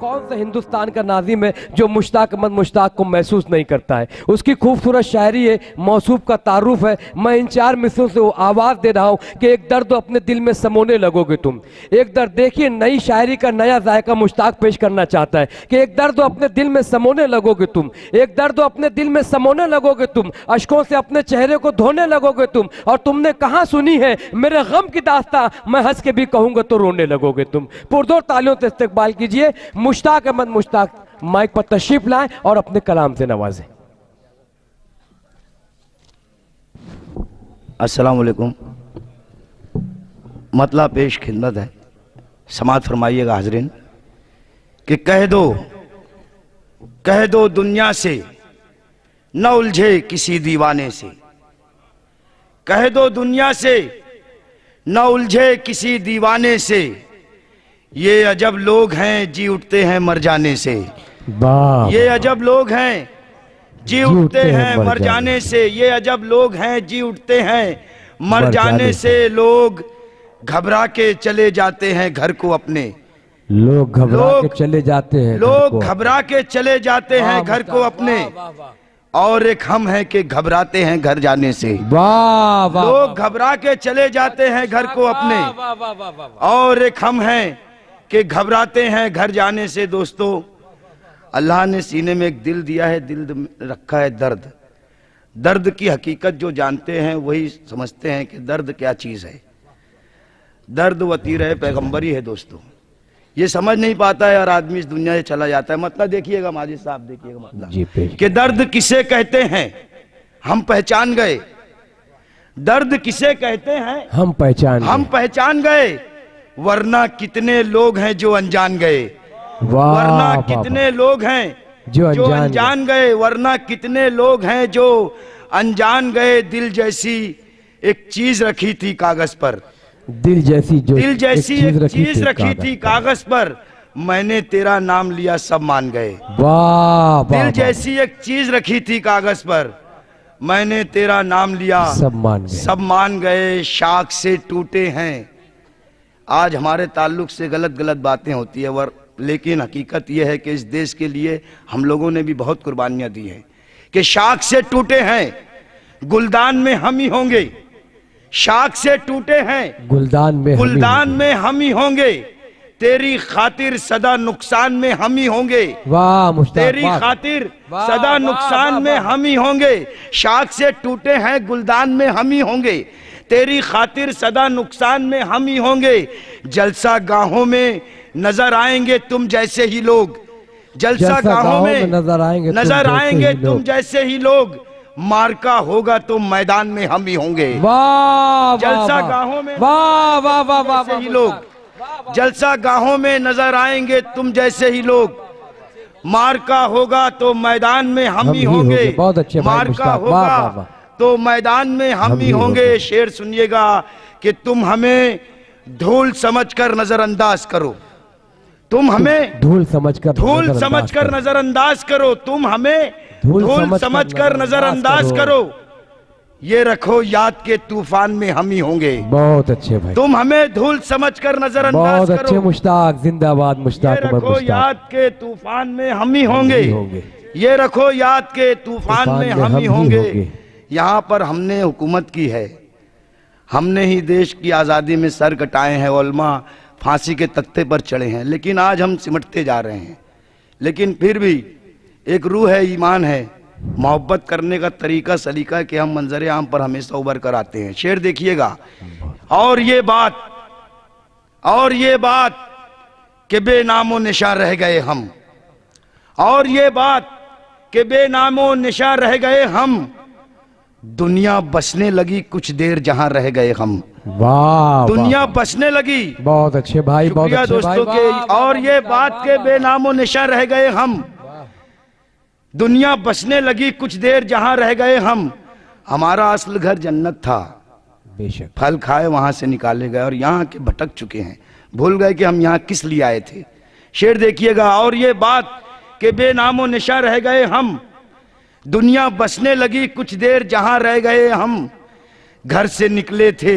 कौन सा हिंदुस्तान का नाज़िम है जो मुश्ताक अहमद मुश्ताक को महसूस नहीं करता है। उसकी खूबसूरत शायरी है, मौसूफ का तारुफ है। मैं इन 4 मिसरों से वो आवाज़ दे रहा हूँ कि एक दर्द अपने दिल में समोने लगोगे तुम। एक दर्द, देखिए नई शायरी का नया जायका मुश्ताक पेश करना चाहता है कि एक दर्द अपने दिल में समोने लगोगे तुम, एक दर्द अपने दिल में समोने लगोगे तुम, अश्कों से अपने चेहरे को धोने लगोगे तुम। और तुमने कहाँ सुनी है मेरे गम की दास्तां, मैं हंस के भी कहूंगा तो रोने लगोगे तुम। पुरजोर तालियों से इस्तकबाल कीजिए मुश्ताक अहमद मुश्ताक। माइक पर तशरीफ लाएं और अपने कलाम से नवाजें। अस्सलाम वालेकुम। मतला पेश खिदमत है, समात फरमाइएगा हाजरीन कि कह दो दुनिया से न उलझे किसी दीवाने से। कह दो दुनिया से न उलझे किसी दीवाने से, ये अजब लोग हैं जी उठते हैं मर जाने से। ये अजब लोग हैं जी उठते हैं मर जाने से, ये अजब लोग हैं जी उठते हैं मर जाने से। लोग घबरा के चले जाते हैं घर को अपने, लोग घबरा के चले जाते हैं, लोग घबरा के चले जाते हैं घर को अपने। और एक हम हैं कि घबराते हैं घर जाने से। लोग घबरा के चले जाते हैं घर को अपने, और एक हम हैं कि घबराते हैं घर जाने से। दोस्तों, अल्लाह ने सीने में एक दिल दिया है, दिल में रखा है दर्द। दर्द की हकीकत जो जानते हैं वही समझते हैं कि दर्द क्या चीज़ है। दर्द वतीर पैगंबरी है दोस्तों, ये समझ नहीं पाता है और आदमी इस दुनिया से चला जाता है। मतलब देखिएगा माजिद साहब, देखिएगा मतलब कि दर्द किसे कहते हैं हम पहचान गए। दर्द किसे कहते हैं हम पहचान गए, वरना कितने लोग हैं जो अनजान गए। वरना कितने लोग हैं जो अनजान गए, वरना कितने लोग हैं जो अनजान गए। दिल जैसी एक चीज रखी थी कागज पर, दिल जैसी एक चीज रखी थी कागज पर, मैंने तेरा नाम लिया सब मान गए। दिल जैसी एक चीज रखी थी कागज पर, मैंने तेरा नाम लिया सब मान गए। शाख से टूटे हैं। आज हमारे ताल्लुक से गलत गलत बातें होती है, लेकिन हकीकत यह है कि इस देश के लिए हम लोगों ने भी बहुत कुर्बानियां दी हैं। कि शाख से टूटे हैं, गुलदान में हम ही होंगे। शाख से टूटे हैं, गुलदान में हम ही होंगे। तेरी खातिर सदा नुकसान में हम ही होंगे। तेरी खातिर सदा नुकसान में हम ही होंगे। शाख से टूटे हैं, गुलदान में हम ही होंगे। तेरी खातिर सदा नुकसान में हम ही होंगे। जलसा गाहों में नजर आएंगे तुम जैसे ही लोग। जलसा गाहों में नजर आएंगे तुम जैसे ही लोग। मार्का होगा तो मैदान में हम ही होंगे। जलसा गाहों में जैसे ही लोग। जलसा गाहों में नजर आएंगे तुम जैसे ही लोग। मार्का होगा तो मैदान में हम ही होंगे। मार्का होगा तो मैदान में हम ही होंगे। शेर सुनिएगा कि तुम हमें धूल समझकर नजरअंदाज करो। तुम हमें धूल समझकर नजरअंदाज करो। तुम हमें धूल समझकर नजरअंदाज करो। ये रखो याद के तूफान में हम ही होंगे। बहुत अच्छे भाई। तुम हमें धूल समझकर नजरअंदाज करो। बहुत अच्छे मुश्ताक, जिंदाबाद मुश्ताक। ये रखो याद के तूफान में हम ही होंगे। ये रखो याद के तूफान में हम ही होंगे। यहाँ पर हमने हुकूमत की है, हमने ही देश की आज़ादी में सर कटाए हैं, उलमा फांसी के तख्ते पर चढ़े हैं, लेकिन आज हम सिमटते जा रहे हैं। लेकिन फिर भी एक रूह है, ईमान है, मोहब्बत करने का तरीका सलीका है कि हम मंजर आम पर हमेशा उभर कर आते हैं। शेर देखिएगा। और ये बात कि बेनामो निशान रह गए हम। और ये बात कि बेनामो निशान रह गए हम। दुनिया बसने लगी कुछ देर जहां रह गए हम। वाह, दुनिया बसने लगी। बहुत अच्छे भाई, बहुत अच्छे दोस्तों के। और ये बात के बेनामो निशान रह गए हम। दुनिया बसने लगी कुछ देर जहां रह गए हम। हमारा असल घर जन्नत था, बेशक फल खाए वहां से निकाले गए, और यहाँ के भटक चुके हैं, भूल गए कि हम यहाँ किस लिए आए थे। शेर देखिएगा। और ये बात के बेनामो निशान रह गए हम। दुनिया बसने लगी कुछ देर जहां रह गए हम। घर से निकले थे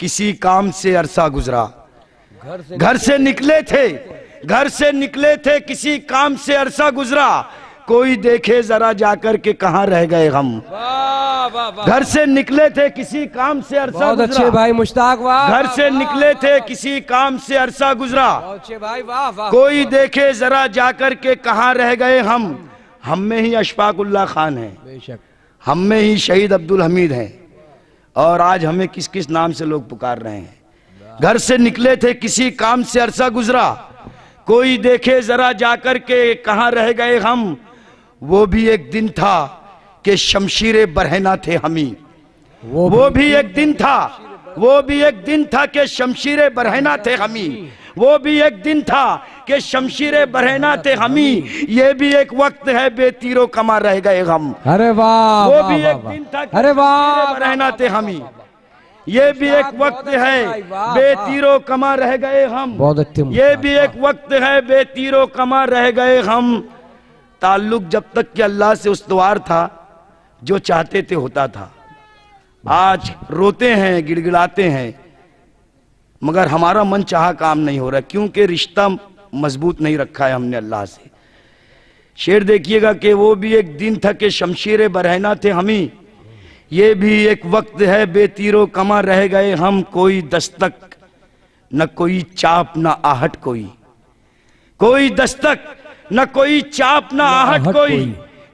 किसी काम से अरसा गुजरा। घर से निकले थे घर से निकले थे किसी काम से अरसा गुजरा, कोई देखे जरा जाकर के कहाँ रह गए हम। घर से निकले थे किसी काम से अरसा बहुत गुजरा, अच्छे भाई मुश्ताक, वाह। घर से निकले थे किसी काम से अरसा गुजरा, बहुत अच्छे भाई, वाह वाह। कोई देखे जरा जाकर के कहाँ रह गए हम में ही अशफाकुल्लाह खान है, बेशक हम में ही शहीद अब्दुल हमीद हैं, और आज हमें किस किस नाम से लोग पुकार रहे हैं। घर से निकले थे किसी काम से अरसा गुजरा, कोई देखे जरा जाकर के कहाँ रह गए हम। वो भी एक दिन था कि शमशीरे बरहना थे हमी, वो भी एक दिन था, वो भी एक दिन था कि शमशीरे बरहना थे हमी, वो भी एक दिन था कि शमशीरे बरहना थे हमी। ये भी एक वक्त है बेतीरों कमा रह गए हम। अरे वाह, वो भी एक दिन था कि अरे वाह, बरहना थे हमी। ये भी एक वक्त है बेतीरों कमा रह गए हम। बहुत अच्छे। ये भी एक वक्त है बेतीरों कमा रह गए हम। ताल्लुक जब तक कि अल्लाह से उस्तवार था, जो चाहते थे होता था। आज रोते हैं, गिड़गिड़ाते हैं, मगर हमारा मन चाहा काम नहीं हो रहा, क्योंकि रिश्ता मजबूत नहीं रखा है हमने अल्लाह से। शेर देखिएगा कि वो भी एक दिन था कि शमशीरे बरहना थे हमी, ये भी एक वक्त है बेतीरों कमा रह गए हम। कोई दस्तक न कोई चाप न आहट कोई दस्तक न कोई चाप न आहट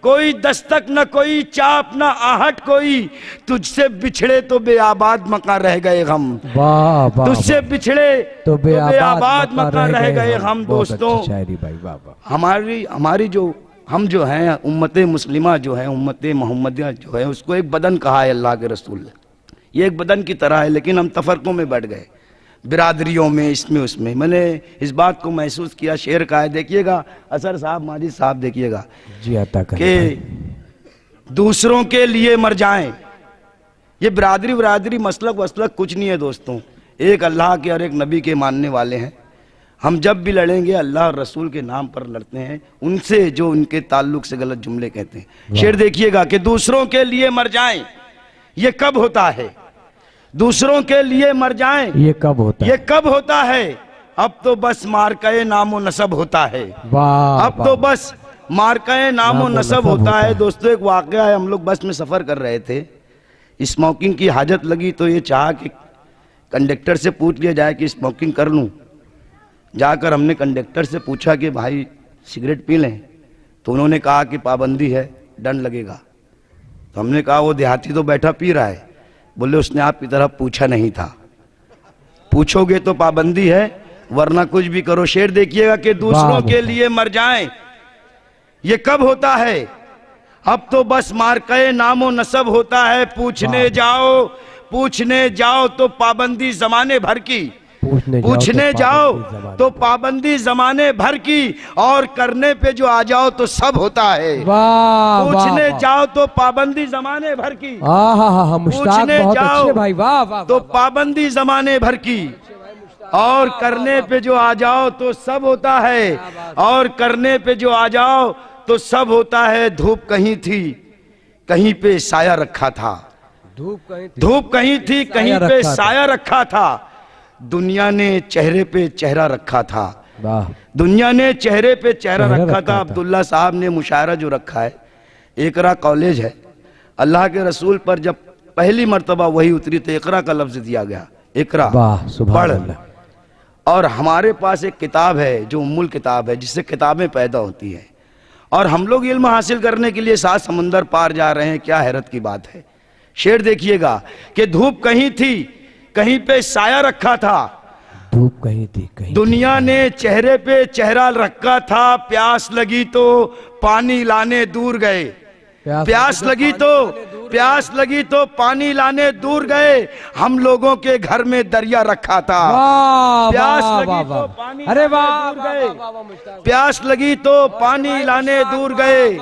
कोई दस्तक न कोई चाप न आहट कोई। तुझसे बिछड़े तो बेआबाद मकान रह गए हम। वाह वाह, तुझसे बिछड़े तो बेआबाद मकान रह गए हम। दोस्तों, शायरी भाई, वाह वाह। हमारी जो हम जो हैं उम्मत मुस्लिमा जो है, उम्मत मोहम्मदिया जो है, उसको एक बदन कहा है अल्लाह के रसूल ने। ये एक बदन की तरह है, लेकिन हम तफरकों में बढ़ गए, बिरादरियों में, इसमें उसमें। मैंने इस बात को महसूस किया। शेर का है, देखिएगा असर साहब, माजिद साहब, देखिएगा जी आता कि दूसरों के लिए मर जाएं। ये बिरादरी मसलक वसलक कुछ नहीं है दोस्तों। एक अल्लाह के और एक नबी के मानने वाले हैं। हम जब भी लड़ेंगे अल्लाह और रसूल के नाम पर लड़ते हैं, उनसे जो उनके ताल्लुक से गलत जुमले कहते हैं। शेर देखिएगा कि दूसरों के लिए मर जाएं, ये कब होता है। दूसरों के लिए मर जाएं, ये कब होता है, ये कब होता है। अब तो बस मार्के नामो नसब होता है। वाह, अब तो बस मार्के नामो नसब होता है। दोस्तों, एक वाकया है, हम लोग बस में सफर कर रहे थे, स्मोकिंग की हाजत लगी, तो ये चाहा कि कंडक्टर से पूछ लिया जाए कि स्मोकिंग कर लूं। जाकर हमने कंडक्टर से पूछा कि भाई सिगरेट पी लें, तो उन्होंने कहा कि पाबंदी है, दंड लगेगा। तो हमने कहा वो देहाती तो बैठा पी रहा है। बोले उसने आपकी तरह पूछा नहीं था, पूछोगे तो पाबंदी है, वरना कुछ भी करो। शेर देखिएगा कि दूसरों के लिए मर जाएं, ये कब होता है। अब तो बस मार्के नामो नसब होता है। पूछने जाओ तो पाबंदी जमाने भर की, पूछने जाओ तो पाबंदी जमाने भर की, और करने पे जो आ जाओ तो सब होता है। पूछने जाओ तो पाबंदी जमाने भर की, पूछने जाओ भाई, वाह वाह, तो पाबंदी जमाने भर की, और करने पे जो आ जाओ तो सब होता है। और करने पे जो आ जाओ तो सब होता है। धूप कहीं थी, कहीं पे साया रखा था। धूप कहीं थी, कहीं पे साया रखा था। दुनिया ने चेहरे पे चेहरा रखा था। दुनिया ने चेहरे पे चेहरा रखा था। अब्दुल्ला साहब ने मुशायरा जो रखा है, इकरा कॉलेज है, अल्लाह के रसूल पर जब पहली मर्तबा वही उतरी तो इकरा का लफ्ज दिया गया, इकरा पढ़। और हमारे पास एक किताब है जो उम्मुल किताब है, जिससे किताबें पैदा होती हैं, और हम लोग इल्म हासिल करने के लिए 7 समुंदर पार जा रहे हैं। क्या हैरत की बात है। शेर देखिएगा कि धूप कहीं थी, कहीं पे साया रखा था। धूप कहीं थी, कहीं दुनिया ने चेहरे पे चेहरा रखा था। प्यास लगी तो पानी लाने दूर गए, प्यास लगी तो पानी लाने दूर गए। हम लोगों के घर में दरिया रखा था। प्यास लगी तो पानी दूर गए, प्यास लगी तो पानी लाने दूर गए।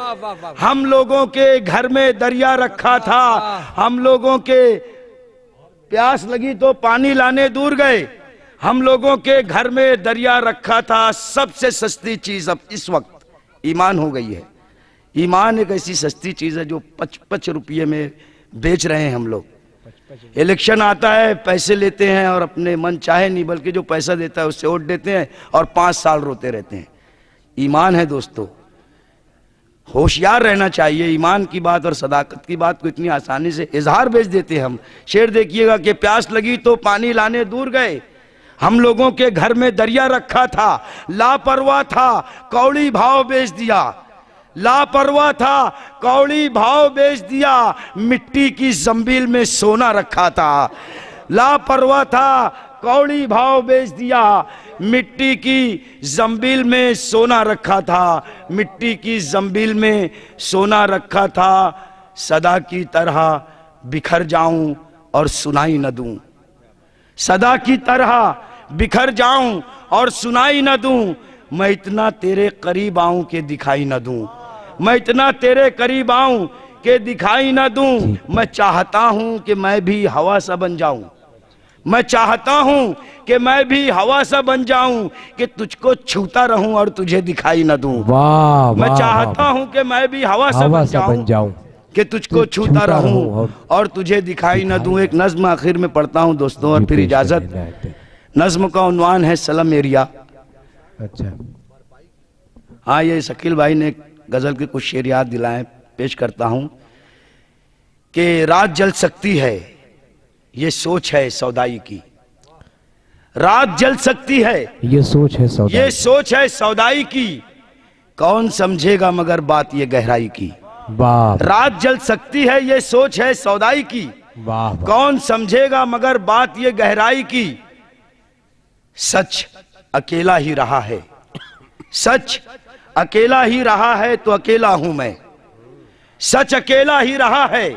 हम लोगों के घर में दरिया रखा था। हम लोगों के प्यास लगी तो पानी लाने दूर गए। हम लोगों के घर में दरिया रखा था। सबसे सस्ती चीज अब इस वक्त ईमान हो गई है। ईमान एक ऐसी सस्ती चीज है जो 55 रुपये में बेच रहे हैं हम लोग। इलेक्शन आता है, पैसे लेते हैं और अपने मन चाहे नहीं बल्कि जो पैसा देता है उससे वोट देते हैं और 5 साल रोते रहते हैं। ईमान है दोस्तों, होशियार रहना चाहिए। ईमान की बात और सदाकत की बात को इतनी आसानी से इजहार बेच देते हैं हम। शेर देखिएगा कि प्यास लगी तो पानी लाने दूर गए, हम लोगों के घर में दरिया रखा था, लापरवाह था कौड़ी भाव बेच दिया, लापरवाह था कौड़ी भाव बेच दिया, मिट्टी की जंबील में सोना रखा था, लापरवाह था कौड़ी भाव बेच दिया, मिट्टी की जंबील में सोना रखा था, मिट्टी की जंबील में सोना रखा था, सदा की तरह बिखर जाऊं और सुनाई न दूं, सदा की तरह बिखर जाऊं और सुनाई न दूं, मैं इतना तेरे करीब आऊं कि दिखाई न दूं, मैं इतना तेरे करीब आऊं कि दिखाई न दूं, मैं चाहता हूं कि मैं भी हवा सा बन जाऊं, मैं चाहता हूं कि मैं भी हवा सा बन जाऊं, कि तुझको छूता रहूं और तुझे दिखाई न दूं। वाह, मैं चाहता हूं कि मैं भी हवा सा बन जाऊं कि तुझको छूता रहूं और तुझे दिखाई न दूं। एक नज्म आखिर में पढ़ता हूं दोस्तों और फिर इजाजत। नज्म का उन्वान है सलम एरिया। अच्छा, हाँ, ये शकील भाई ने गजल के कुछ शेर याद दिलाए, पेश करता हूं कि रात जल सकती है ये सोच है सौदाई की, रात जल सकती है ये सोच है सौदाई, ये सोच है सौदाई की, कौन समझेगा मगर बात ये गहराई की। वाह, रात जल सकती है ये सोच है सौदाई की, वाह, कौन समझेगा मगर बात ये गहराई की, सच अकेला ही रहा है, सच अकेला ही रहा है तो अकेला हूं मैं, सच अकेला ही रहा है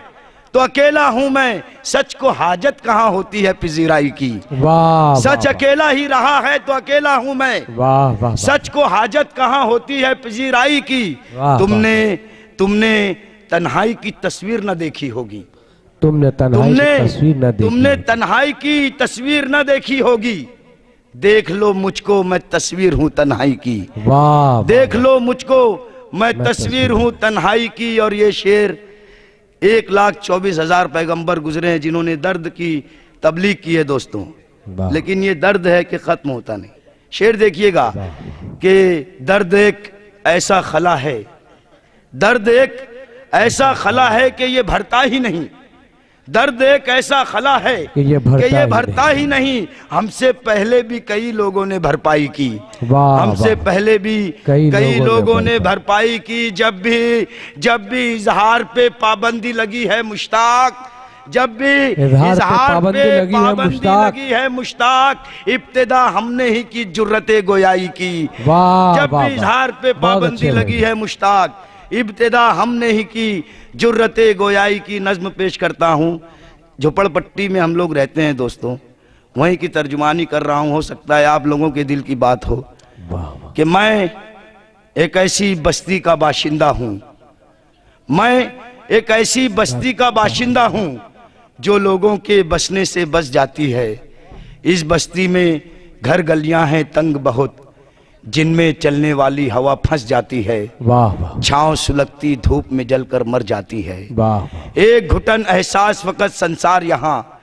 तो अकेला हूं मैं, सच को हाजत कहां होती है पिजीराई की। वाह, सच अकेला ही रहा है तो अकेला हूं मैं, वाह, वाह, सच को हाजत कहां होती है पिजीराई की। वाह, तुमने तन्हाई की तस्वीर न देखी होगी, तुमने तन्हाई की तस्वीर न देखी, तुमने तन्हाई की तस्वीर न देखी होगी, देख लो मुझको मैं तस्वीर हूं तन्हाई की। वाह, देख लो मुझको मैं तस्वीर हूं तन्हाई की। और ये शेर 1,24,000 पैगंबर गुजरे हैं जिन्होंने दर्द की तबलीग की है दोस्तों, लेकिन ये दर्द है कि खत्म होता नहीं। शेर देखिएगा कि दर्द एक ऐसा खला है, दर्द एक ऐसा खला है कि ये भरता ही नहीं, दर्द एक ऐसा खला है कि ये भरता ही नहीं, हमसे पहले भी कई लोगों ने भरपाई की, हमसे पहले भी कई लोगों ने भरपाई की। जब भी इजहार पे पाबंदी लगी है मुश्ताक, जब भी इजहार पे पाबंदी लगी है मुश्ताक, इब्तिदा हमने ही की जुर्रते गोयाई की। जब भी इजहार पे पाबंदी लगी है मुश्ताक, इब्तिदा हमने ही की जुर्रते गोयाई की। नज्म पेश करता हूँ। झोपड़पट्टी में हम लोग रहते हैं दोस्तों, वहीं की तर्जुमानी कर रहा हूँ, हो सकता है आप लोगों के दिल की बात हो कि मैं एक ऐसी बस्ती का बाशिंदा हूँ, मैं एक ऐसी बस्ती का बाशिंदा हूँ जो लोगों के बसने से बस जाती है। इस बस्ती में घर गलियां हैं तंग बहुत, जिनमें चलने वाली हवा फंस जाती है। वाह, वाह, छांव सुलगती धूप में जलकर मर जाती है। वाह, एक घुटन एहसास फकत संसार यहाँ,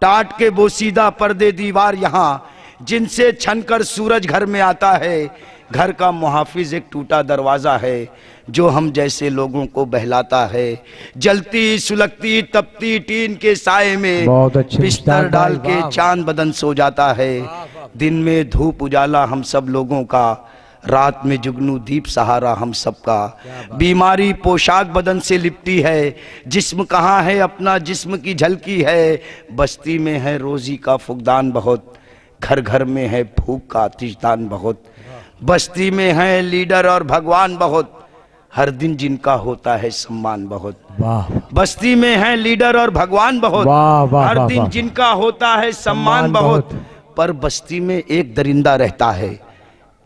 टाट के बोसीदा पर्दे दीवार यहाँ, जिनसे छनकर सूरज घर में आता है। घर का मुहाफिज एक टूटा दरवाजा है जो हम जैसे लोगों को बहलाता है। जलती सुलगती तपती टीन के साए में बिस्तर डाल के चांद बदन सो जाता है। दिन में धूप उजाला हम सब लोगों का, रात में जुगनू दीप सहारा हम सबका। बीमारी पोशाक बदन से लिपटी है, जिस्म कहाँ है अपना जिस्म की झलकी है। बस्ती में है रोजी का फुकदान बहुत, घर घर में है भूख का आतिशदान बहुत। बस्ती में है लीडर और भगवान बहुत, हर दिन जिनका होता है सम्मान बहुत। बस्ती में है लीडर और भगवान बहुत, हर दिन जिनका होता है सम्मान बहुत। पर बस्ती में एक दरिंदा रहता है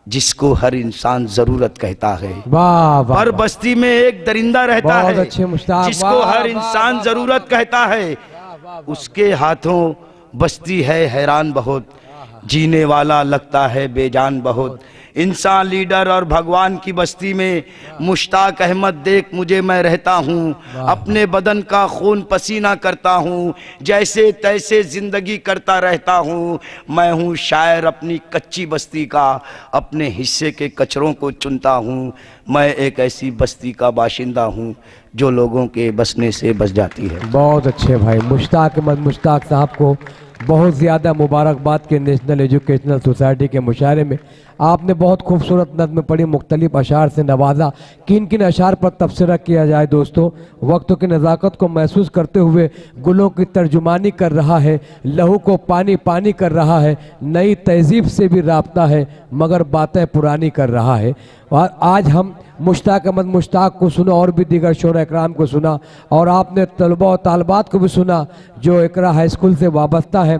जिसको हर इंसान जरूरत कहता है। पर बस्ती में एक दरिंदा रहता है जिसको हर इंसान जरूरत कहता है। उसके हाथों बस्ती है हैरान बहुत, जीने वाला लगता है बेजान बहुत। इंसान लीडर और भगवान की बस्ती में मुश्ताक अहमद देख मुझे मैं रहता हूँ, अपने बदन का खून पसीना करता हूँ, जैसे तैसे जिंदगी करता रहता हूँ। मैं हूँ शायर अपनी कच्ची बस्ती का, अपने हिस्से के कचरों को चुनता हूँ। मैं एक ऐसी बस्ती का बाशिंदा हूँ जो लोगों के बसने से बस जाती है। बहुत अच्छे भाई मुश्ताक अहमद मुश्ताक साहब को बहुत ज़्यादा मुबारकबाद के नेशनल एजुकेशनल सोसाइटी के मुशायरे में। आपने बहुत खूबसूरत नज़्म पढ़ी, मुख्तलिफ अशार से नवाजा। किन किन अशार पर तबसरा किया जाए दोस्तों? वक्त की नज़ाकत को महसूस करते हुए गुलों की तर्जुमानी कर रहा है, लहू को पानी पानी कर रहा है, नई तहजीब से भी राब्ता है मगर बातें पुरानी कर रहा है। और आज हम मुश्ताक अहमद मुश्ताक को सुना और भी दीगर शोरा इकराम को सुना, और आपने तलबा और तालबात को भी सुना जो इकरा हाई स्कूल से वाबस्ता है।